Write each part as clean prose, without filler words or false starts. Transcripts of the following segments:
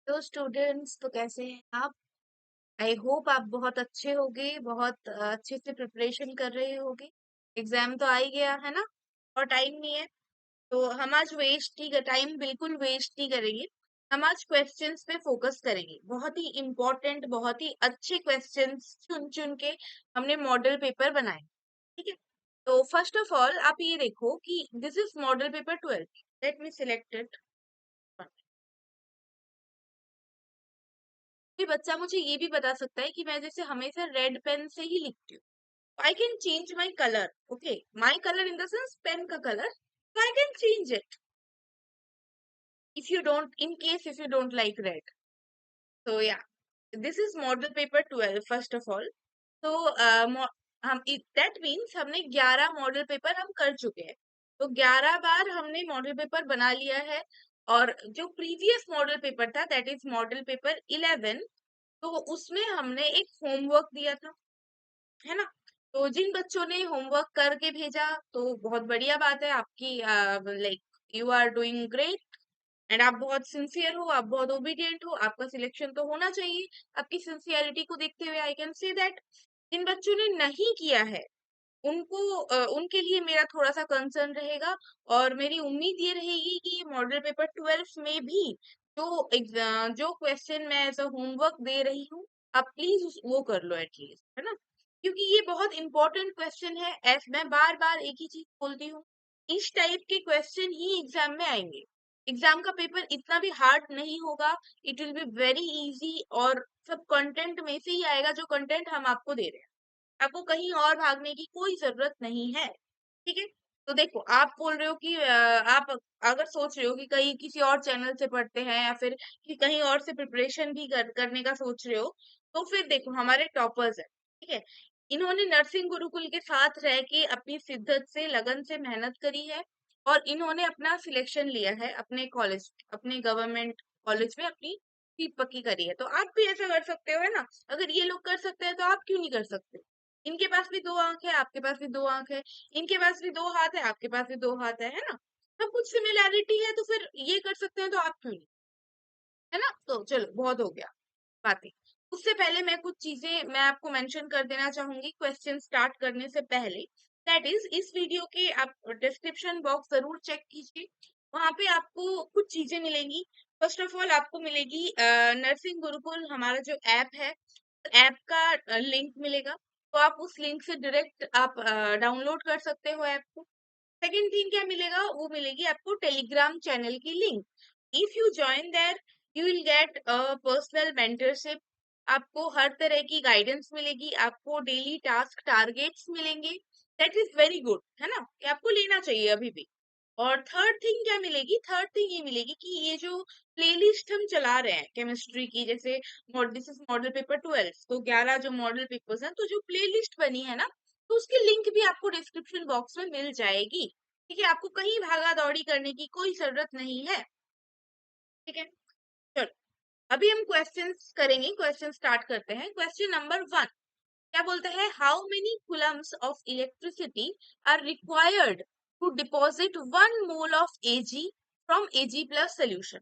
तो स्टूडेंट्स तो कैसे हैं आप। आई होप आप बहुत अच्छे होगे, बहुत अच्छे से प्रिपरेशन कर रहे होगे। एग्जाम तो आ ही गया है ना, और टाइम नहीं है। तो हम आज वेस्ट ही टाइम बिल्कुल वेस्ट नहीं करेंगे। हम आज क्वेश्चंस पे फोकस करेंगे, बहुत ही इंपॉर्टेंट, बहुत ही अच्छे क्वेश्चंस चुन चुन के हमने मॉडल पेपर बनाए। ठीक है। तो फर्स्ट ऑफ ऑल आप ये देखो कि this is model paper 12। Let me select it. कोई बच्चा मुझे ये भी बता सकता है कि मैं जैसे हमेशा रेड पेन से ही लिखती हूँ, I can change my colour. Okay, my colour in the sense pen का colour, so I can change it if you don't, in case if you don't like red. So yeah, this is model paper 12 first of all. तो हम that means हमने 11 model paper हम कर चुके हैं। तो 11 बार हमने मॉडल पेपर बना लिया है। और जो प्रीवियस मॉडल पेपर था दैट इज मॉडल पेपर 11, तो उसमें हमने एक होमवर्क दिया था, है ना। तो जिन बच्चों ने होमवर्क करके भेजा तो बहुत बढ़िया बात है आपकी, like you are doing great and आप बहुत सिंसियर हो, आप बहुत ओबीडियंट हो, आपका सिलेक्शन तो होना चाहिए। आपकी सिंसियरिटी को देखते हुए आई कैन से दैट जिन बच्चों ने नहीं किया है उनको उनके लिए मेरा थोड़ा सा कंसर्न रहेगा। और मेरी उम्मीद ये रहेगी कि ये मॉडल पेपर 12 में भी जो जो क्वेश्चन मैं एज अ होमवर्क दे रही हूँ, आप प्लीज वो कर लो एटलीस्ट, है ना। क्योंकि ये बहुत इंपॉर्टेंट क्वेश्चन है, ऐसे मैं बार बार एक ही चीज बोलती हूँ, इस टाइप के क्वेश्चन ही एग्जाम में आएंगे। एग्जाम का पेपर इतना भी हार्ड नहीं होगा, it will be very easy. और सब कंटेंट में से ही आएगा जो कंटेंट हम आपको दे रहे हैं। आपको कहीं और भागने की कोई जरूरत नहीं है। ठीक है। तो देखो, आप बोल रहे हो कि आप अगर सोच रहे हो कि कहीं किसी और चैनल से पढ़ते हैं या फिर कि कहीं और से प्रिपरेशन भी करने का सोच रहे हो, तो फिर देखो हमारे टॉपर्स है। ठीक है। इन्होंने नर्सिंग गुरुकुल के साथ रह के अपनी शिद्दत से, लगन से मेहनत करी है, और इन्होंने अपना सिलेक्शन लिया है अपने कॉलेज, अपने गवर्नमेंट कॉलेज में अपनी सीट पक्की करी है। तो आप भी ऐसा कर सकते हो, है ना। अगर ये लोग कर सकते हैं तो आप क्यों नहीं कर सकते। इनके पास भी दो आंख है, आपके पास भी दो आंख है। इनके पास भी दो हाथ है, आपके पास भी दो हाथ है ना। सब कुछ सिमिलैरिटी है, तो फिर ये कर सकते हैं तो आप क्यों नहीं, है ना। तो चलो, बहुत हो गया बातें। उससे पहले मैं कुछ चीजें मैं आपको मेंशन कर देना चाहूंगी क्वेश्चन स्टार्ट करने से पहले। दैट इज, इस वीडियो के आप डिस्क्रिप्शन बॉक्स जरूर चेक कीजिए। वहां पे आपको कुछ चीजें मिलेंगी। फर्स्ट ऑफ ऑल आपको मिलेगी नर्सिंग गुरुकुल हमारा जो ऐप है, ऐप का लिंक मिलेगा। तो आप उस लिंक से डायरेक्ट आप डाउनलोड कर सकते हो ऐप को। सेकंड थिंग क्या मिलेगा, वो मिलेगी आपको टेलीग्राम चैनल की link. If you join there, you will get a personal mentorship. आपको हर तरह की गाइडेंस मिलेगी, आपको डेली टास्क टारगेट्स मिलेंगे। दैट इज वेरी गुड, है ना, ये आपको लेना चाहिए अभी भी। और थर्ड थिंग क्या मिलेगी, थर्ड थिंग ये मिलेगी कि ये जो प्लेलिस्ट हम चला रहे हैं केमिस्ट्री की, जैसे दिस इज मॉडल पेपर 12, तो 11 जो मॉडल पेपर्स हैं, तो जो प्लेलिस्ट बनी है ना, तो उसकी लिंक भी आपको डिस्क्रिप्शन बॉक्स में मिल जाएगी। ठीक है, आपको कहीं भागा दौड़ी करने की कोई जरूरत नहीं है। ठीक है। चलो, अभी हम क्वेश्चंस करेंगे, क्वेश्चन स्टार्ट करते हैं। क्वेश्चन नंबर 1 क्या बोलते हैं, how many coulombs of electricity are required to deposit 1 mole of Ag from Ag plus solution.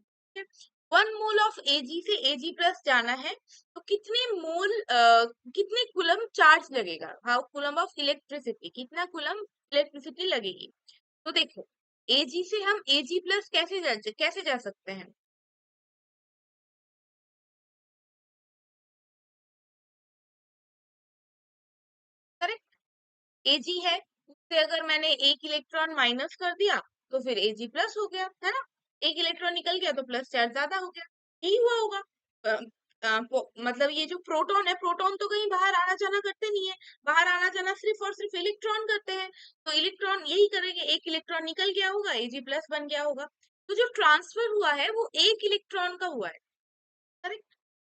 1 mole of Ag से एजी प्लस जाना है, तो कितने मोल कितने कुलम चार्ज लगेगा, हाउ कुलम ऑफ इलेक्ट्रिसिटी, कितना कुलम इलेक्ट्रिसिटी लगेगी। तो देखो, एजी से हम एजी प्लस कैसे जा सकते हैं। एजी है, उससे अगर मैंने एक इलेक्ट्रॉन माइनस कर दिया तो फिर एजी प्लस हो गया, है ना। एक इलेक्ट्रॉन निकल गया तो प्लस चार्ज ज्यादा हो गया। यही हुआ होगा। मतलब ये जो प्रोटॉन है, प्रोटॉन तो कहीं बाहर आना जाना करते नहीं है, बाहर आना जाना सिर्फ और सिर्फ इलेक्ट्रॉन करते हैं। तो इलेक्ट्रॉन यही करेंगे, एक इलेक्ट्रॉन निकल गया होगा, एजी प्लस बन गया होगा। तो जो ट्रांसफर हुआ है वो एक इलेक्ट्रॉन का हुआ है।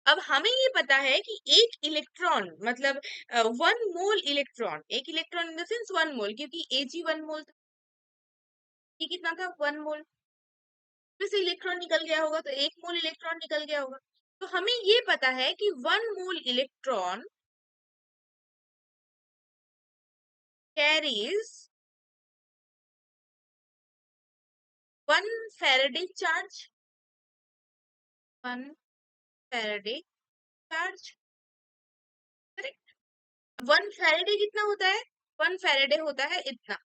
अब हमें ये पता है कि एक इलेक्ट्रॉन मतलब 1 मोल इलेक्ट्रॉन, एक इलेक्ट्रॉन इन द सेंस 1 मोल, क्योंकि एजी 1 मोल था। ये कितना था, 1 मोल। फिर से इलेक्ट्रॉन निकल गया होगा तो 1 मोल इलेक्ट्रॉन निकल गया होगा। तो हमें ये पता है कि 1 मोल electron carries 1 Faraday charge, 1 Faraday charge. Correct. 1 Faraday कितना होता है? 1 फैराडे होता है इतना,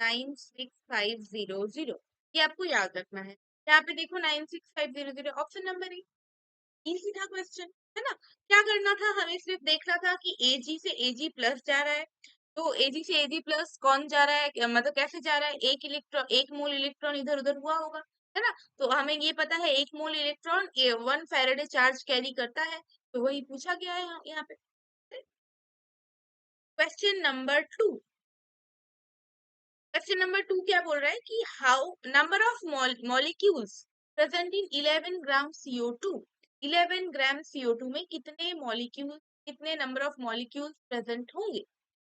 96500। ये आपको याद रखना है। यहाँ पे देखो 96500, ऑप्शन नंबर ए। इजी था क्वेश्चन, है ना? क्या करना था, हमें सिर्फ देखना था कि एजी से एजी प्लस जा रहा है, तो एजी से एजी प्लस कौन जा रहा है, मतलब कैसे जा रहा है, एक इलेक्ट्रॉन, एक मोल इलेक्ट्रॉन इधर उधर हुआ होगा, है ना? तो हमें ये पता है एक मोल इलेक्ट्रॉन 1 फैराडे चार्ज कैरी करता है, तो वही पूछा गया है यहाँ पे। Question number 2। क्वेश्चन नंबर 2 क्या बोल रहा है कि how number of molecules present in 11 gram CO2। 11 gram CO2 में कितने मॉलिक्यूल, कितने नंबर ऑफ मॉलिक्यूल्स प्रेजेंट होंगे?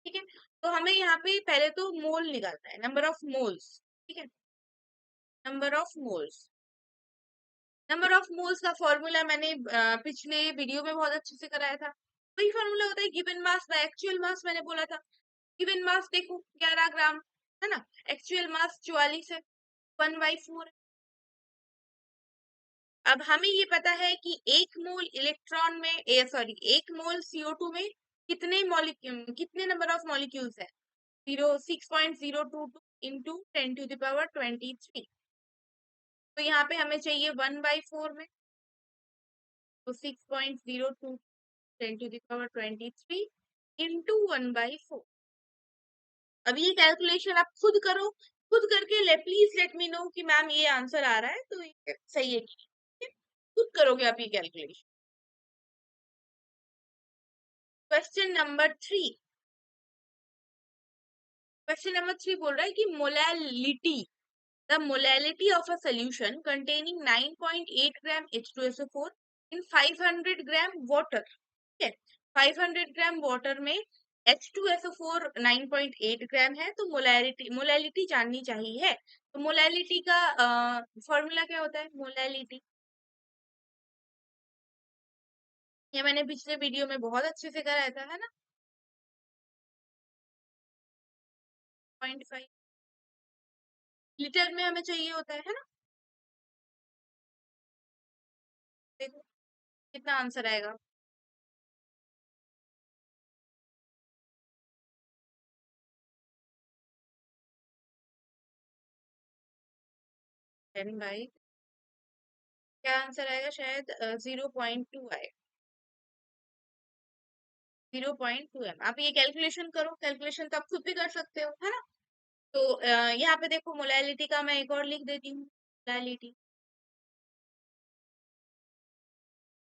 ठीक है, तो हमें यहाँ पे पहले तो मोल निकालना है, नंबर ऑफ मोल्स। ठीक है, number of moles. Number of moles का फॉर्मूला मैंने पिछले वीडियो में बहुत अच्छे से कराया था। वही फॉर्मूला होता है given mass by actual mass, मैंने बोला था। गिवन मास देखो 11 ग्राम, है ना? एक्चुअल मास 44 है, 1/4। अब हमें ये पता है कि एक मोल इलेक्ट्रॉन में, सॉरी, एक मोल CO2 में कितने मॉलिक्यूल, कितने नंबर ऑफ मॉलिक्यूल्स है? 6.022 इंटू 10⁻23। तो यहाँ पे हमें चाहिए 1/4 में, तो 6.02 10⁻23 इंटू 1/4। अब ये कैलकुलेशन आप खुद करो, खुद करके ले प्लीज लेट मी नो कि मैम ये आंसर आ रहा है तो ये सही है कि नहीं। खुद करोगे आप ये calculation. Question number 3। Question number 3 बोल रहा है कि molality, the molality of a solution containing 9.8 gram H2SO4 in 500 gram water. ठीक है, 500 ग्राम वाटर में H2SO4 9.8 ग्राम है, तो मोलैलिटी, मोलैलिटी जाननी चाहिए है। तो मोलैलिटी का फॉर्मूला क्या होता है? मोलैलिटी, ये मैंने पिछले वीडियो में बहुत अच्छे से कराया था, है ना? 0.5 लीटर में हमें चाहिए होता है ना? देखो कितना आंसर आएगा। 10/, क्या आंसर आएगा? शायद 0.2 आए, 0.2 आप ये कैलकुलेशन करो, कैलकुलेशन तो आप खुद भी कर सकते हो, है ना? तो यहाँ पे देखो मोलैलिटी का मैं एक और लिख देती हूँ। मोलैलिटी,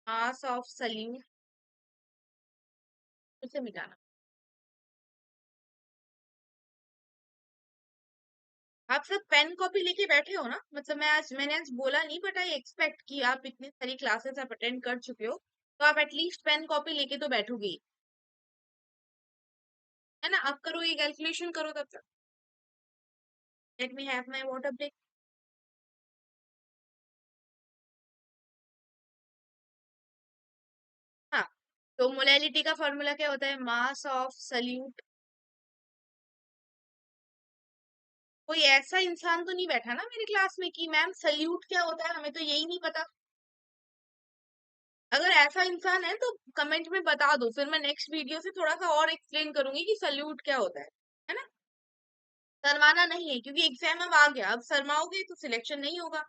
मास ऑफ सल्यूट, उसे मिटाना। आप सब पेन कॉपी लेके बैठे हो ना? मतलब मैंने आज बोला नहीं, बट आई एक्सपेक्ट कि आप इतनी सारी क्लासेस आप अटेंड कर चुके हो, तो आप एटलीस्ट पेन कॉपी लेके तो बैठोगे, है ना? आप करो ये कैलकुलेशन करो तब तक। Let me have my water break. हाँ, तो मोलैलिटी का फॉर्मूला क्या होता है? Mass of solute. कोई ऐसा इंसान तो नहीं बैठा ना मेरी क्लास में कि मैम सल्यूट क्या होता है, हमें तो यही नहीं पता। अगर ऐसा इंसान है तो कमेंट में बता दो, फिर मैं नेक्स्ट वीडियो से थोड़ा सा और एक्सप्लेन करूंगी कि सल्यूट क्या होता है ना? शर्माना नहीं है, क्योंकि एग्जाम अब आ गया, अब शर्माओगे तो सिलेक्शन नहीं होगा,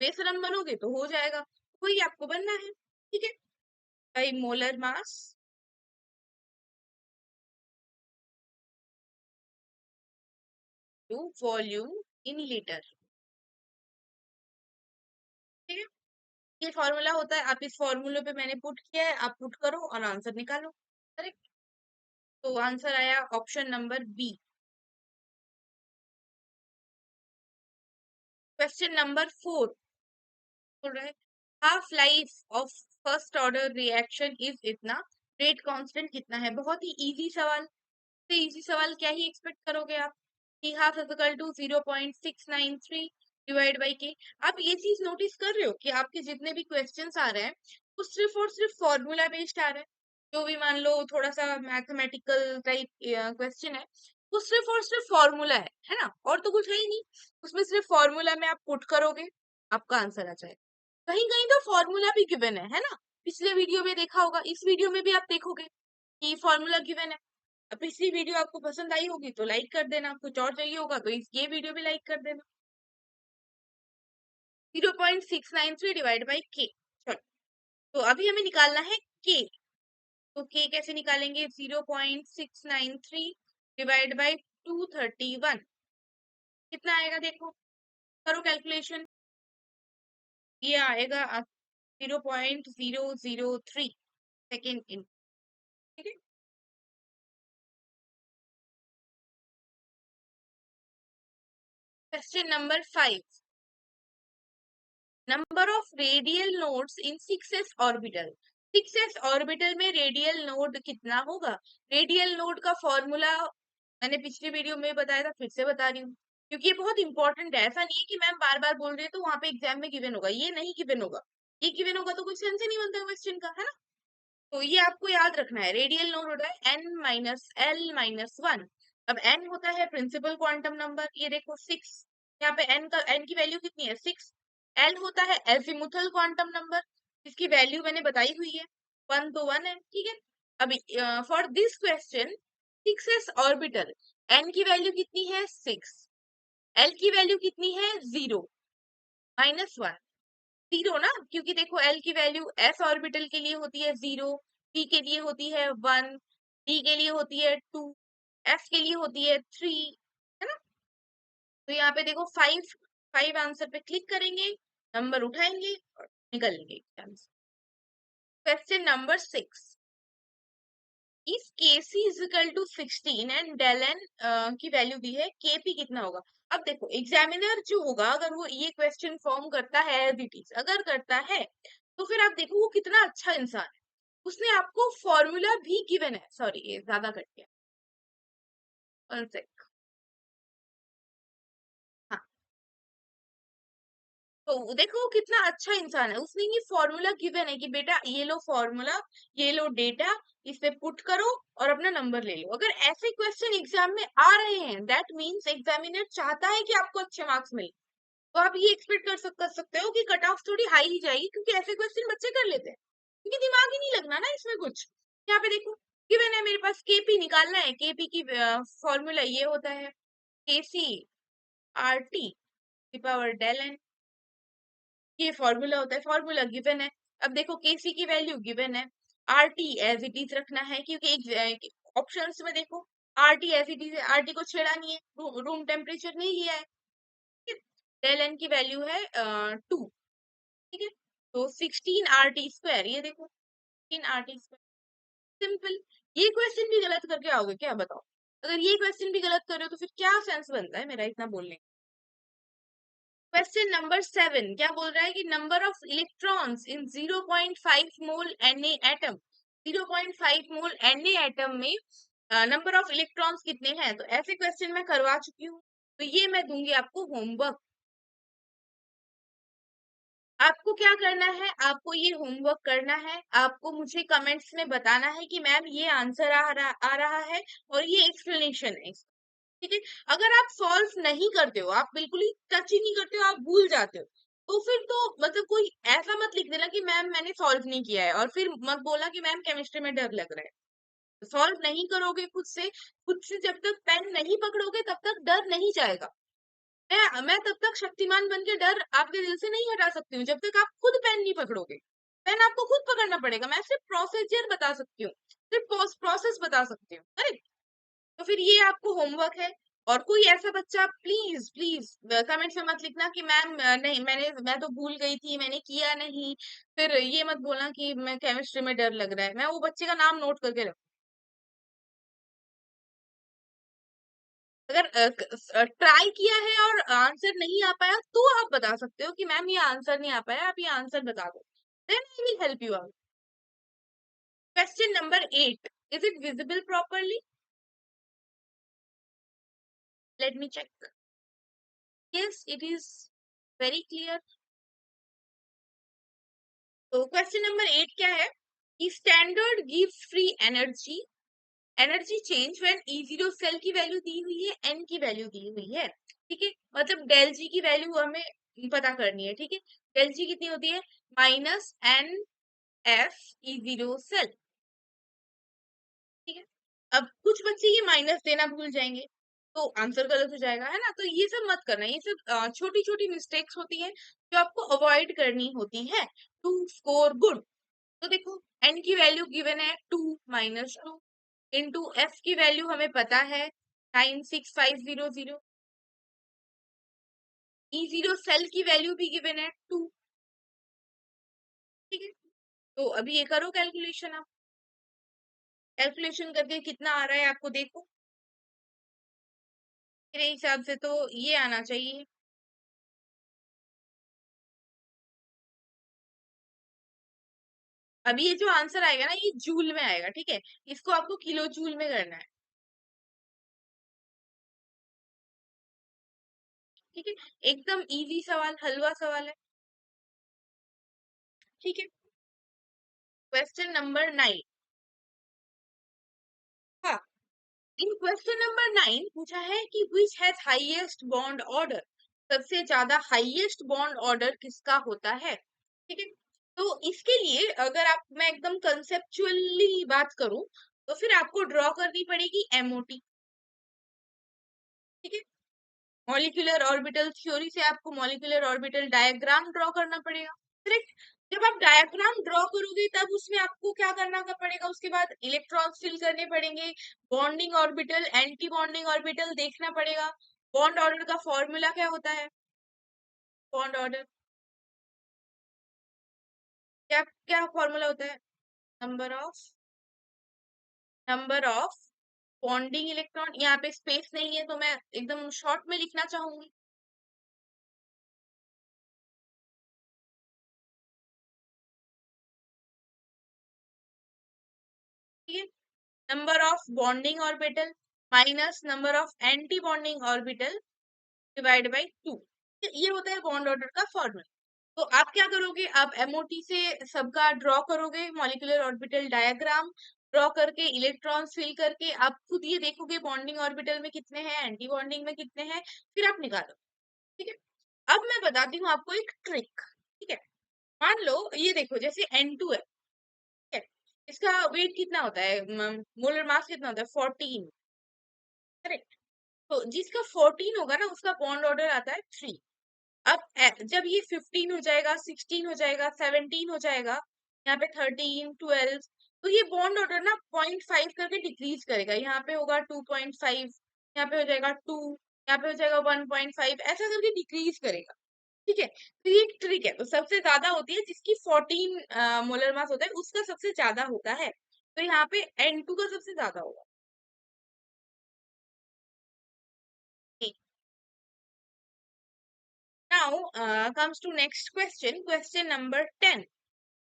बेशरम बनोगे तो हो जाएगा, वही आपको बनना है। ठीक है भाई, molar mass to volume in litre. ठीक है, ये फॉर्मूला होता है, आप इस फॉर्मूले पे मैंने पुट किया है, आप पुट करो और आंसर निकालो। करेक्ट, तो आंसर आया option number B. Question number 4 बोल रहा है half life of first order reaction is इतना, रेट कांस्टेंट कितना है? बहुत ही इजी सवाल, तो इजी सवाल क्या ही एक्सपेक्ट करोगे आप कि half is equal to 0.693 divide by k. आप ये चीज नोटिस कर रहे हो कि आपके जितने भी क्वेश्चंस आ रहे हैं वो सिर्फ और सिर्फ फॉर्मूला बेस्ड आ रहे हैं। जो भी मान लो थोड़ा सा मैथमेटिकल टाइप क्वेश्चन है, वो सिर्फ और सिर्फ फॉर्मूला है ना? और तो कुछ है ही नहीं, उसमें सिर्फ फॉर्मूला में आप पुट करोगे, आपका आंसर आ जाएगा। कहीं कहीं तो फॉर्मूला भी गिवन है ना? पिछले वीडियो में देखा होगा, इस वीडियो में भी आप देखोगे कि फॉर्मूला गिवन है। अब पिछली वीडियो आपको पसंद आई होगी तो लाइक कर देना, कुछ और चाहिए होगा तो ये वीडियो भी लाइक कर देना। 0.693 डिवाइड बाई के। चलो, तो अभी हमें निकालना है के। तो के कैसे निकालेंगे? 0.693 डिवाइड बाई 231 कितना आएगा? देखो, करो कैलकुलेशन। ये आएगा 0.003 सेकेंड इन। ठीक है। Question number 5, number of radial nodes in 6s orbital. 6s orbital में रेडियल नोड कितना होगा? रेडियल नोड का फॉर्मूला मैंने पिछली वीडियो में बताया था, फिर से बता रही हूँ क्योंकि ये बहुत इंपॉर्टेंट है। ऐसा नहीं है कि मैम बार बार बोल रही है तो वहां पे एग्जाम में गिवन होगा, ये नहीं गिवन होगा। ये गिवन होगा तो कुछ सेंस ही नहीं बनता क्वेश्चन का, है ना? तो ये आपको याद रखना है। रेडियल नोड होता है n-l-1। अब n होता है प्रिंसिपल क्वांटम नंबर, ये देखो 6। यहाँ पे n की वैल्यू कितनी है? 6। l होता है एजिमुथल क्वांटम नंबर, जिसकी वैल्यू मैंने बताई हुई है, 1 तो 1 है। ठीक है। अभी for this question 6s orbital, n की वैल्यू कितनी है? 6। l की वैल्यू कितनी है? 0 -1। 0 ना, क्योंकि देखो एल की वैल्यू एस ऑर्बिटल के लिए होती है 0, पी के लिए होती है 1, डी के लिए होती है 2, एफ के लिए होती है 3, है ना? तो यहाँ पे देखो 5, 5 आंसर पे क्लिक करेंगे, नंबर उठाएंगे और निकल लेंगे एग्जाम से। Question number 6, if KC is equal to 16 and del n की वैल्यू दी है, KP कितना होगा? अब देखो, एग्जामिनर जो होगा अगर वो ये क्वेश्चन फॉर्म करता है एज इट इज, अगर करता है तो फिर आप देखो वो कितना अच्छा इंसान है। उसने आपको फॉर्मूला भी गिवन है। सॉरी, ये ज्यादा कट गया, 1 सेक। हाँ, तो देखो वो कितना अच्छा इंसान है, उसने ये फॉर्मूला गिवन है कि बेटा ये लो फॉर्मूला, ये लो डेटा, इसे पुट करो और अपना नंबर ले लो। अगर ऐसे क्वेश्चन एग्जाम में आ रहे हैं, दैट मीन्स एग्जामिनर चाहता है कि आपको अच्छे मार्क्स मिले। तो आप ये एक्सपेक्ट कर सकते हो कि कट ऑफ थोड़ी हाई ही जाएगी, क्योंकि ऐसे क्वेश्चन बच्चे कर लेते हैं, क्योंकि दिमाग ही नहीं लगना ना इसमें कुछ। यहाँ पे देखो गिवन है मेरे पास, केपी निकालना है। केपी की फॉर्मूला ये होता है, KC R T power del n, ये फॉर्मूला होता है, फॉर्मूला गिवन है। अब देखो केसी की वैल्यू गिवन है, R T as it is रखना है, क्योंकि ऑप्शंस में देखो R T as it is है, आर टी को छेड़ा नहीं है, रूम टेम्परेचर नहीं लिया है। डेल एन की वैल्यू है 2। ठीक है। तो 16 आर टी स्क्वायर, ये देखो 16 आर टी स्क्वायर। सिंपल। ये क्वेश्चन भी गलत करके आओगे क्या? बताओ, अगर ये क्वेश्चन भी गलत कर रहे हो तो फिर क्या सेंस बनता है मेरा इतना बोलने? क्वेश्चन नंबर 7 क्या बोल रहा है कि number of electrons in 0.5 mole Na atom. 0.5 mole Na atom में नंबर ऑफ इलेक्ट्रॉन्स कितने हैं? तो ऐसे क्वेश्चन मैं करवा चुकी हूँ, तो ये मैं दूंगी आपको होमवर्क। आपको क्या करना है? आपको ये होमवर्क करना है, आपको मुझे कमेंट्स में बताना है कि मैम ये आंसर आ रहा है और ये एक्सप्लेनेशन है। ठीक है। अगर आप सॉल्व नहीं करते हो, आप बिल्कुल ही टच ही नहीं करते हो, आप भूल जाते हो, तो फिर तो मतलब कोई ऐसा मत लिख देना कि मैम मैंने सॉल्व नहीं किया है, और फिर मत बोला कि मैम केमिस्ट्री में डर लग रहा है। सॉल्व नहीं करोगे खुद से जब तक पेन नहीं पकड़ोगे तब तक डर नहीं जाएगा। मैं तब तक शक्तिमान बन के डर आपके दिल से नहीं हटा सकती हूँ, जब तक आप खुद पेन नहीं पकड़ोगे। पेन आपको खुद पकड़ना पड़ेगा। मैं सिर्फ प्रोसीजर बता सकती हूँ, सिर्फ प्रोसेस बता सकती हूँ, करेक्ट? तो फिर ये आपको होमवर्क है। और कोई ऐसा बच्चा प्लीज प्लीज कमेंट्स में मत लिखना कि मैम नहीं, मैं तो भूल गई थी, मैंने किया नहीं। फिर ये मत बोलना कि मैं केमिस्ट्री में डर लग रहा है। मैं वो बच्चे का नाम नोट करके रख, अगर ट्राई किया है और आंसर नहीं आ पाया तो आप बता सकते हो कि मैम ये आंसर नहीं आ पाया, आप ये आंसर बता दो, then I will help you out. Question number 8, is it visible properly? Let me check. Yes, it is very clear. तो क्वेश्चन नंबर 8 क्या है कि स्टैंडर्ड गिव free energy, energy change when E0 cell की value दी हुई है, n की वैल्यू दी हुई है। ठीक है, मतलब डेल जी की वैल्यू हमें पता करनी है, ठीक है। डेल जी कितनी होती है, -NF E0 सेल, ठीक है। अब कुछ बच्चे ये माइनस देना भूल जाएंगे, तो आंसर गलत हो जाएगा, है ना। तो ये सब मत करना, ये सब छोटी छोटी मिस्टेक्स होती है जो आपको अवॉइड करनी होती है टू स्कोर गुड। तो देखो, एन की वैल्यू गिवन है 2 - 2 इंटू एफ की वैल्यू हमें पता है 96500, E0 सेल की वैल्यू भी गिवन है 2, ठीक है। तो अभी ये करो कैलकुलेशन, आप कैलकुलेशन करके कितना आ रहा है आपको देखो, मेरे हिसाब से तो ये आना चाहिए। अभी ये जो आंसर आएगा ना, ये जूल में आएगा, ठीक है। इसको आपको किलो जूल में करना है, ठीक है। एकदम इजी सवाल, हलवा सवाल है, ठीक है। Question number 9। हाँ, इन क्वेश्चन नंबर 9 पूछा है कि which has highest bond order, सबसे ज्यादा हाईएस्ट बॉन्ड ऑर्डर किसका होता है, ठीक है। तो इसके लिए अगर आप, मैं एकदम कंसेप्चुअली बात करूं, तो फिर आपको ड्रॉ करनी पड़ेगी एमओटी, ठीक है। मॉलिक्यूलर ऑर्बिटल थ्योरी से आपको मॉलिक्यूलर ऑर्बिटल डायग्राम ड्रॉ करना पड़ेगा, करेक्ट। जब आप डायग्राम ड्रॉ करोगे तब उसमें आपको क्या करना का पड़ेगा, उसके बाद इलेक्ट्रॉन फिल करने पड़ेंगे, bonding orbital anti bonding orbital देखना पड़ेगा। बॉन्ड ऑर्डर का फॉर्मूला क्या होता है, बॉन्ड ऑर्डर क्या क्या फॉर्मूला होता है, नंबर ऑफ बॉन्डिंग इलेक्ट्रॉन। यहाँ पे स्पेस नहीं है तो मैं एकदम शॉर्ट में लिखना चाहूंगी, ठीक है। Number of bonding orbital minus number of anti bonding orbital divide by 2, ये होता है बॉन्ड ऑर्डर का फॉर्मूला। तो आप क्या करोगे, आप एमओटी से सबका ड्रॉ करोगे, मॉलिक्यूलर ऑर्बिटल डायग्राम ड्रॉ करके, इलेक्ट्रॉन फिल करके, आप खुद ये देखोगे बॉन्डिंग ऑर्बिटल में कितने हैं, एंटी बॉन्डिंग में कितने हैं, फिर आप निकालो, ठीक है। अब मैं बताती हूँ आपको एक ट्रिक, ठीक है। मान लो ये देखो, जैसे N2 है, ठीक है। इसका वेट कितना होता है, मोलर मास कितना होता है, 14, करेक्ट। तो जिसका 14 होगा ना, उसका बॉन्ड ऑर्डर आता है 3। अब जब ये 15 हो जाएगा, 16 हो जाएगा, 17 हो जाएगा, यहाँ पे 13 12, तो ये बॉन्ड ऑर्डर ना 0.5 करके डिक्रीज करेगा, यहाँ पे होगा 2.5, यहाँ पे हो जाएगा 2, यहाँ पे हो जाएगा 1.5, ऐसा करके डिक्रीज करेगा, ठीक है। तो ये एक ट्रिक है, तो सबसे ज्यादा होती है जिसकी 14 मोलर मास होता है, उसका सबसे ज्यादा होता है, तो यहाँ पे N2 का सबसे ज्यादा होगा। Now comes to next question, question number 10।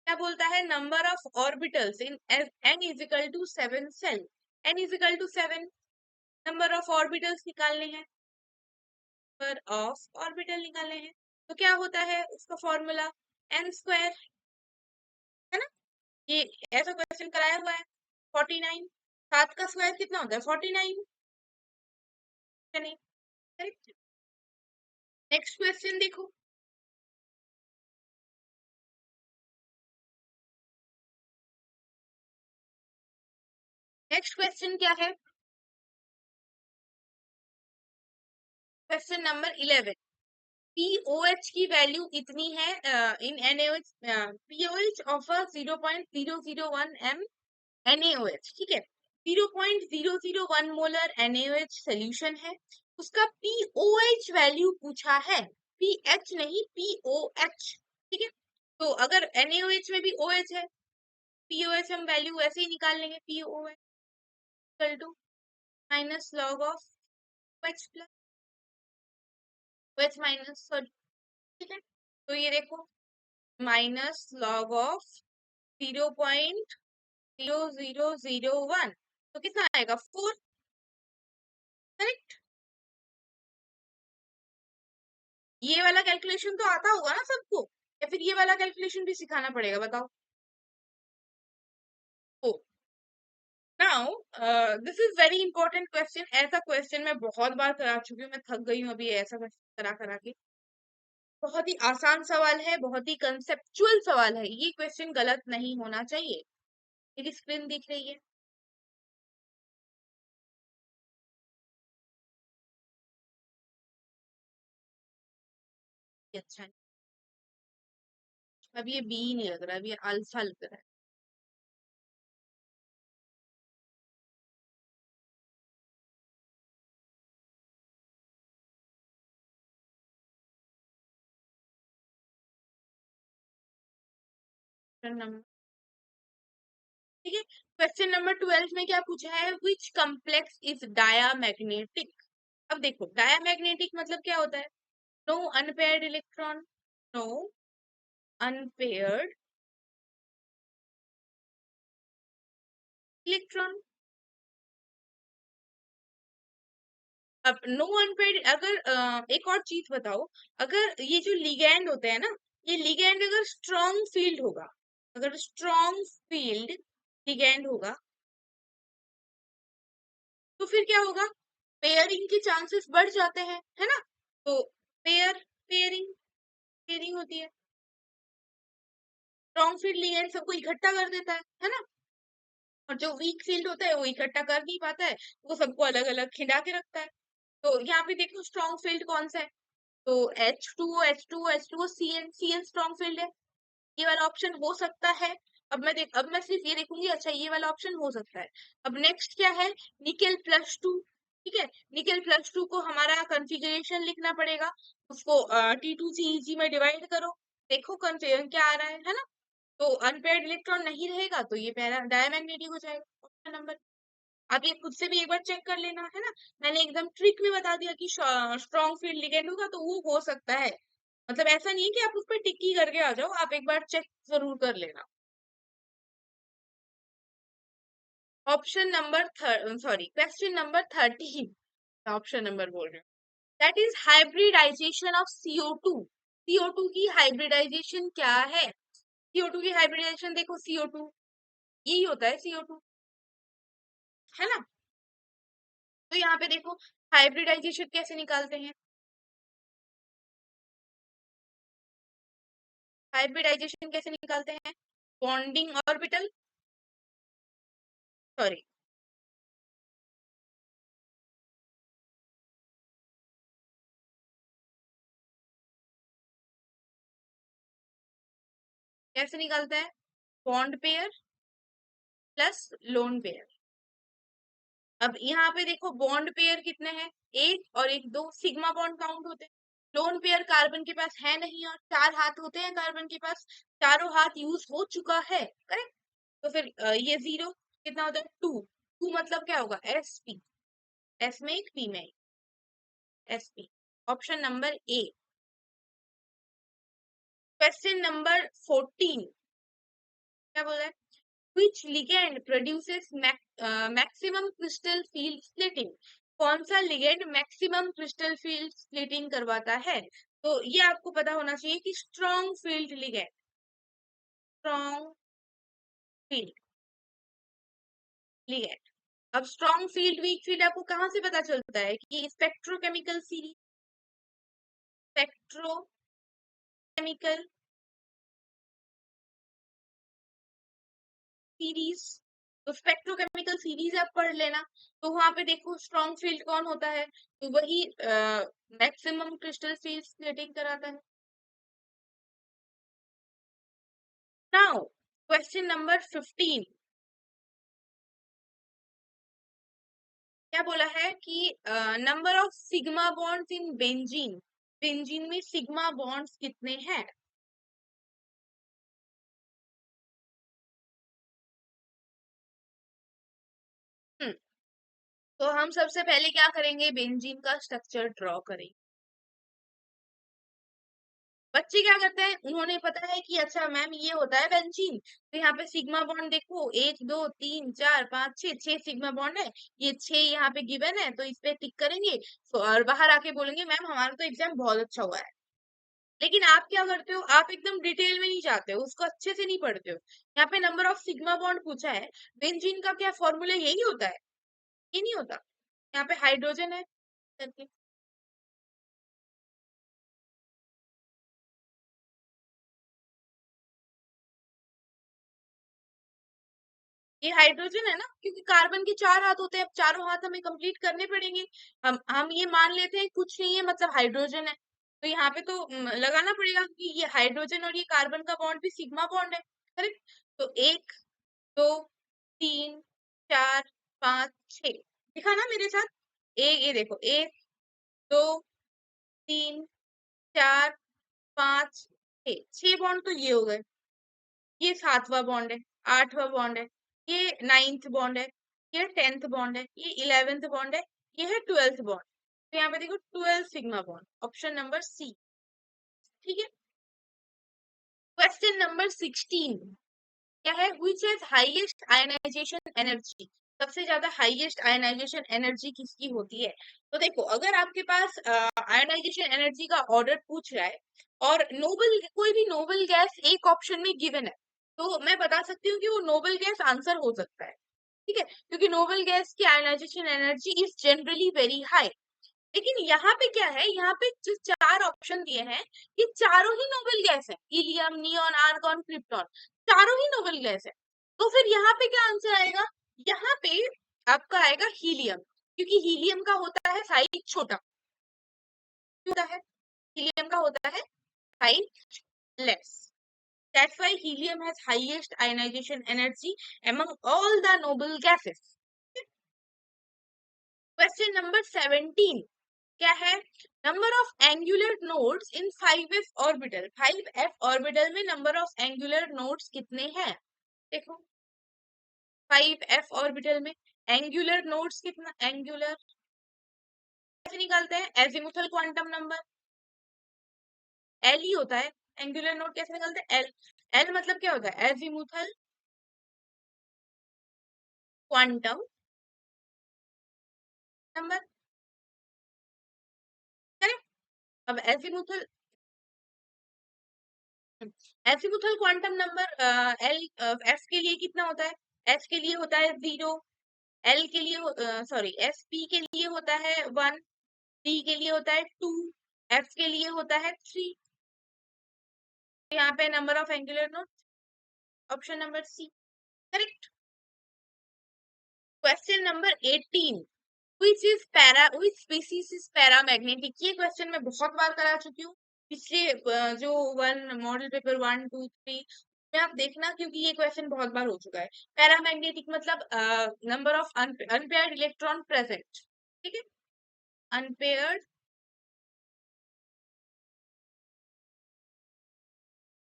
क्या बोलता है, number of orbitals in n is equal to 7 shell, n is equal to 7, number of orbitals निकालने हैं, नंबर ऑफ ऑर्बिटल निकालने हैं। तो क्या होता है उसका फॉर्मूला, n स्क्वायर, है ना। ये ऐसा क्वेश्चन कराया हुआ है, 49, 7 का स्क्वायर कितना होता है, 49, है नहीं, करेक्ट। नेक्स्ट क्वेश्चन देखो, नेक्स्ट क्वेश्चन क्या है, क्वेश्चन नंबर 11। पीओएच की वैल्यू इतनी है in NaOH, pOH of 0.001 M NaOH, ठीक है। 0.001 मोलर एनएओएच सोल्यूशन है, उसका पीओएच वैल्यू पूछा है, पीएच नहीं, पीओएच, ठीक है। तो अगर एनएओएच में भी ओएच है, पीओएच हम वैल्यू ऐसे ही निकाल लेंगे, pOH equal to minus log of OH plus OH minus, sorry, ठीक है। तो ये देखो, माइनस लॉग ऑफ 0.0001, तो कितना आएगा, 4, करेक्ट। ये वाला कैलकुलेशन तो आता होगा ना सबको, या फिर ये वाला कैलकुलेशन भी सिखाना पड़ेगा, बताओ। तो now this is very important question, ऐसा क्वेश्चन मैं बहुत बार करा चुकी हूँ, मैं थक गई हूँ अभी ऐसा क्वेश्चन करा करा के। बहुत ही आसान सवाल है, बहुत ही कंसेप्चुअल सवाल है, ये क्वेश्चन गलत नहीं होना चाहिए। मेरी स्क्रीन दिख रही है? ये अच्छा है। अब ये बी नहीं लग रहा, अब ये अल्फा लग रहा है। ठीक है। क्वेश्चन नंबर 12 में क्या पूछा है, विच कम्प्लेक्स इज डायामैग्नेटिक। अब देखो डायामैग्नेटिक मतलब क्या होता है, no unpaired electron, no unpaired electron. अब नो अनपेयर्ड, अगर एक और चीज बताओ, अगर ये जो लिगैंड होते हैं ना, ये लिगैंड अगर स्ट्रॉन्ग फील्ड होगा, अगर स्ट्रॉन्ग फील्ड लिगैंड होगा, तो फिर क्या होगा, पेयरिंग के चांसेस बढ़ जाते हैं, है ना। तो पेयरिंग पेयरिंग होती है, स्ट्रॉन्ग फील्ड लिगेंड सबको इकट्ठा कर देता है ना। और जो वीक फील्ड होता है वो इकट्ठा कर नहीं पाता है, वो सबको अलग अलग खिंडा के रखता है। तो यहाँ पे देखो स्ट्रॉन्ग फील्ड कौन सा है, तो H2O C N strong field है, ये वाला ऑप्शन हो सकता है। अब मैं सिर्फ ये देखूंगी, अच्छा ये वाला ऑप्शन हो सकता है। अब नेक्स्ट क्या है, निकेल प्लस 2। ठीक है, निकेल प्लस 2 को हमारा कॉन्फ़िगरेशन लिखना पड़ेगा, उसको T2CEG में डिवाइड करो, देखो क्या आ रहा है ना। तो अनपेयर्ड इलेक्ट्रॉन नहीं रहेगा तो ये पैरा डायमैग्नेटिक हो जाएगा, ऑप्शन नंबर। आप ये खुद से भी एक बार चेक कर लेना, है ना। मैंने एकदम ट्रिक में बता दिया कि स्ट्रॉन्ग फील्ड लिगेंड होगा तो वो हो सकता है, मतलब ऐसा नहीं है कि आप उस पर टिक्की करके आ जाओ, आप एक बार चेक जरूर कर लेना। Option number sorry question number 13, option number बोल रहे हो, that is hybridisation of CO2। CO2 की हाइब्रिडाइजेशन क्या है, CO2 की हाइब्रिडाइजेशन देखो, CO2 यही होता है, CO2, है ना। तो यहाँ पे देखो हाइब्रिडाइजेशन कैसे निकालते हैं, हाइब्रिडाइजेशन कैसे निकालते हैं, बॉन्डिंग ऑर्बिटल, सॉरी कैसे निकालता है, bond pair plus lone pair. अब यहाँ पे देखो बॉन्ड पेयर कितने हैं, एक और एक दो, सिग्मा बॉन्ड काउंट होते हैं। लोन पेयर कार्बन के पास है नहीं, और 4 हाथ होते हैं कार्बन के पास, चारों हाथ यूज हो चुका है, करेक्ट। तो फिर ये जीरो कितना होता है, 2। 2 मतलब क्या होगा, SP, एस में एक, पी में एक, SP। Option number A. Question number 14 क्या बोला है, which ligand produces maximum crystal field splitting। कौन सा ligand maximum crystal field splitting करवाता है, तो ये आपको पता होना चाहिए कि strong field ligand, strong field ligand. अब स्ट्रॉन्ग फील्ड वीक फील्ड आपको कहाँ से पता चलता है, कि स्पेक्ट्रोकेमिकल सीरीज, स्पेक्ट्रोकेमिकल सीरीज, तो स्पेक्ट्रोकेमिकल सीरीज आप पढ़ लेना। तो वहां पे देखो स्ट्रॉन्ग फील्ड कौन होता है, तो वही मैक्सिमम क्रिस्टल फील्ड स्प्लिटिंग कराता है। नाउ क्वेश्चन नंबर 15 क्या बोला है कि number of sigma bonds in benzene, benzene में सिग्मा बॉन्ड्स कितने हैं। हम्म, तो हम सबसे पहले क्या करेंगे, बेंजीन का स्ट्रक्चर ड्रॉ करेंगे। बच्चे क्या करते हैं, उन्होंने पता है कि अच्छा मैम ये होता है बेंजीन, तो यहाँ पे सिग्मा बॉन्ड देखो, 1 2 3 4 5 6 सिग्मा बॉन्ड है, ये 6 यहाँ पे गिवन है, तो इस पे टिक करेंगे। तो और बाहर आके बोलेंगे मैम हमारा तो एग्जाम बहुत अच्छा हुआ है। लेकिन आप क्या करते हो, आप एकदम डिटेल में नहीं जाते हो, उसको अच्छे से नहीं पढ़ते हो। यहाँ पे नंबर ऑफ सिग्मा बॉन्ड पूछा है, बेंजीन का क्या फॉर्मूला यही होता है, ये नहीं होता। यहाँ पे हाइड्रोजन है करके, ये हाइड्रोजन है ना, क्योंकि कार्बन के 4 हाथ होते हैं, अब चारों हाथ हमें कंप्लीट करने पड़ेंगे। हम ये मान लेते हैं कुछ नहीं है मतलब हाइड्रोजन है, तो यहाँ पे तो लगाना पड़ेगा कि ये हाइड्रोजन और ये कार्बन का बॉन्ड भी सिग्मा बॉन्ड है, करेक्ट। तो 1 2 3 4 5 6 दिखा ना मेरे साथ। ये देखो 1 2 3 4 5 6, 6 बॉन्ड तो ये हो गए। ये 7वां बॉन्ड है, 8वां बॉन्ड है, ये 9th बॉन्ड है, ये 10th बॉन्ड है, ये 11th बॉन्ड है, ये है 12th बॉन्ड। तो यहाँ पे देखो 12 sigma bond, option number C. ठीक है। क्वेश्चन नंबर 16 क्या है, which has highest ionization energy, सबसे ज्यादा हाईएस्ट आयनाइजेशन एनर्जी किसकी होती है। तो देखो अगर आपके पास आयनाइजेशन एनर्जी का ऑर्डर पूछ रहा है और नोबल कोई भी नोबल गैस एक ऑप्शन में गिवन है, तो मैं बता सकती हूँ कि वो नोबल गैस आंसर हो सकता है। ठीक है, क्योंकि नोबल गैस की ionisation energy is generally very high. लेकिन यहाँ पे क्या है, यहाँ पे जो 4 ऑप्शन दिए हैं, ये चारों ही नोबल गैस है, हीलियम नियॉन आर्गन क्रिप्टॉन, चारों ही नोबल गैस है। तो फिर यहाँ पे क्या आंसर आएगा, यहाँ पे आपका आएगा हीलियम, क्योंकि हीलियम का होता है साइज छोटा, होता है हीलियम का होता है size less, that's why helium has highest ionisation energy among all the noble gases। Question number 17 क्या है, number of angular nodes in 5s orbital, 5f orbital में नंबर ऑफ एंगुलर नोड्स कितने हैं। देखो 5f ऑर्बिटल में angular nodes कितना, angular कैसे निकालते हैं, एजीमुथल क्वांटम नंबर एल ही होता है। एंगुलर नोड कैसे निकालते हैं, एल। एल मतलब क्या होता है, एजीमुथल क्वांटम नंबर, करेक्ट। अब azimuthal azimuthal quantum number L F के लिए कितना होता है, एफ के लिए होता है 0, एल के लिए सॉरी एस पी के लिए होता है 1, डी के लिए होता है 2, एफ के लिए होता है 3। यहाँ पे number of angular node option number C, correct. Question number 18 which species is paramagnetic, ये क्वेश्चन मैं बहुत बार करा चुकी हूँ पिछले जो मॉडल पेपर 1 2 3 में, आप देखना क्योंकि ये क्वेश्चन बहुत बार हो चुका है। पैरामैग्नेटिक मतलब number of unpaired electron present, ठीक है, अनपेयर्ड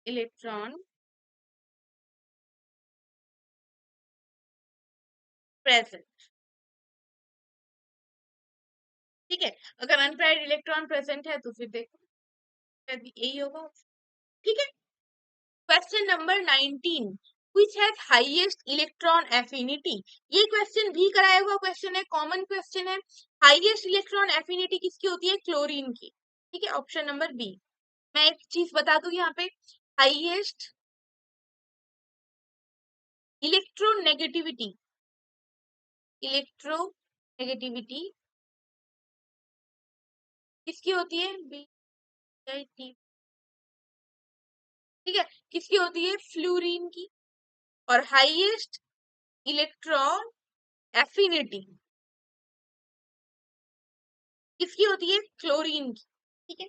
इलेक्ट्रॉन प्रेजेंट। ठीक है, अगर अनपेयर्ड इलेक्ट्रॉन प्रेजेंट है तो फिर देखो शायद यही होगा। ठीक है। Question number 19 which has highest electron affinity, ये क्वेश्चन भी कराया हुआ क्वेश्चन है, कॉमन क्वेश्चन है। हाईएस्ट इलेक्ट्रॉन एफिनिटी किसकी होती है, क्लोरीन की। ठीक है, ऑप्शन नंबर बी। मैं एक चीज बता दूं यहाँ पे, हाईएस्ट इलेक्ट्रोनेगेटिविटी, इलेक्ट्रोनेगेटिविटी किसकी होती है, बी टी। ठीक है, किसकी होती है, फ्लूरीन की। और हाईएस्ट इलेक्ट्रॉन एफिनिटी किसकी होती है, क्लोरीन की। ठीक है।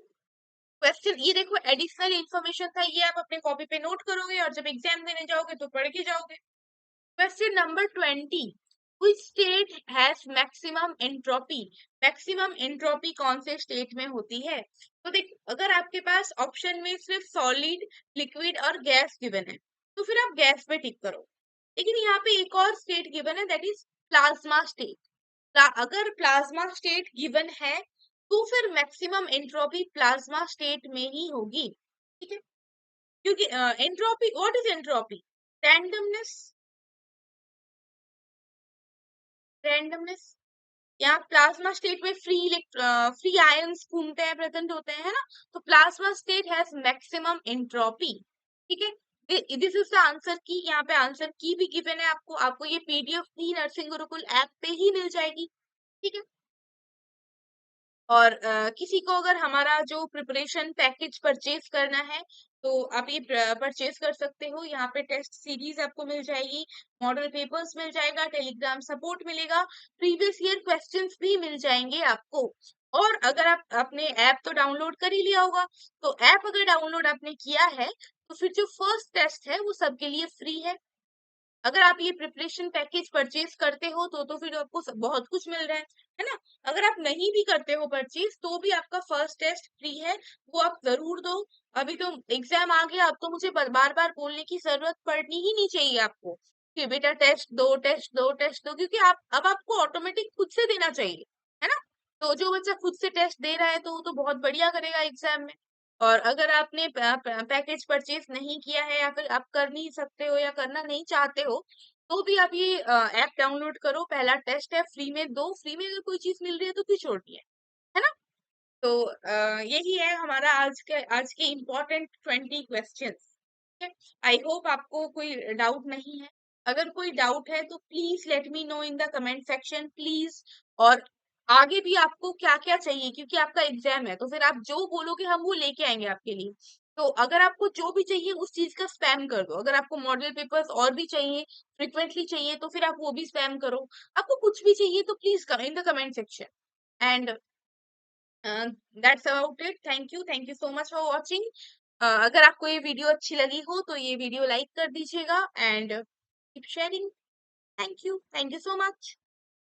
क्वेश्चन ये देखो एडिशनल इंफॉर्मेशन था, ये आप अपने कॉपी पे नोट करोगे और जब एग्जाम देने जाओगे तो पढ़ के जाओगे। Question number 20 which state has maximum entropy, maximum entropy कौन से स्टेट में होती है। तो देख अगर आपके पास ऑप्शन में सिर्फ सॉलिड लिक्विड और गैस गिवन है तो फिर आप गैस पे टिक करो, लेकिन यहाँ पे एक और स्टेट गिवन है दैट इज प्लाज्मा स्टेट। अगर प्लाज्मा स्टेट गिवन है तो फिर मैक्सिमम एंट्रोपी प्लाज्मा स्टेट में ही होगी। ठीक है, क्योंकि entropy, what is entropy, randomness, randomness. यहाँ प्लाज्मा स्टेट में फ्री आयंस घूमते हैं, प्रेजेंट होते हैं, है ना। तो plasma state has maximum entropy. ठीक है, दिस इज द आंसर की, यहाँ पे आंसर की भी गिवन है आपको, आपको ये पीडीएफ भी नर्सिंग गुरुकुल ऐप पे ही मिल जाएगी। ठीक है। और किसी को अगर हमारा जो प्रिपरेशन पैकेज परचेज करना है तो आप ये परचेज कर सकते हो। यहाँ पे टेस्ट सीरीज आपको मिल जाएगी, मॉडल पेपर्स मिल जाएगा, टेलीग्राम सपोर्ट मिलेगा, प्रीवियस ईयर क्वेश्चंस भी मिल जाएंगे आपको। और अगर आप आपने ऐप तो डाउनलोड कर ही लिया होगा, तो ऐप अगर डाउनलोड आपने किया है तो फिर जो फर्स्ट टेस्ट है वो सबके लिए फ्री है। अगर आप ये प्रिपरेशन पैकेज परचेज करते हो तो फिर आपको बहुत कुछ मिल रहा है ना। अगर आप नहीं भी करते हो परचेज तो भी आपका फर्स्ट टेस्ट फ्री है, वो आप जरूर दो। अभी तो एग्जाम आ गया, अब तो मुझे बार बार बोलने की जरूरत पड़नी ही नहीं चाहिए आपको कि बेटा टेस्ट दो, टेस्ट दो, टेस्ट दो, क्योंकि आप अब आपको ऑटोमेटिक खुद से देना चाहिए, है ना। तो जो बच्चा खुद से टेस्ट दे रहा है तो वो तो बहुत बढ़िया करेगा एग्जाम में। और अगर आपने पैकेज परचेज नहीं किया है या फिर आप कर नहीं सकते हो या करना नहीं चाहते हो, तो भी आप ये ऐप डाउनलोड करो। पहला टेस्ट है, फ्री में दो, फ्री में अगर कोई चीज मिल रही है तो क्यों छोड़नी है ना। तो यही है हमारा आज के इम्पोर्टेंट 20 क्वेश्चंस। आई होप आपको कोई डाउट नहीं है। अगर कोई डाउट है तो please let me know in the comment section please. और आगे भी आपको क्या क्या चाहिए, क्योंकि आपका एग्जाम है तो फिर आप जो बोलोगे हम वो लेके आएंगे आपके लिए। तो अगर आपको जो भी चाहिए उस चीज का स्पैम कर दो। अगर आपको मॉडल पेपर्स और भी चाहिए, फ्रिक्वेंटली चाहिए, तो फिर आप वो भी स्पैम करो। आपको कुछ भी चाहिए तो please in the comment section. And that's about it. Thank you so much for watching. अगर आपको ये वीडियो अच्छी लगी हो तो ये वीडियो लाइक कर दीजिएगा and keep sharing. Thank you so much.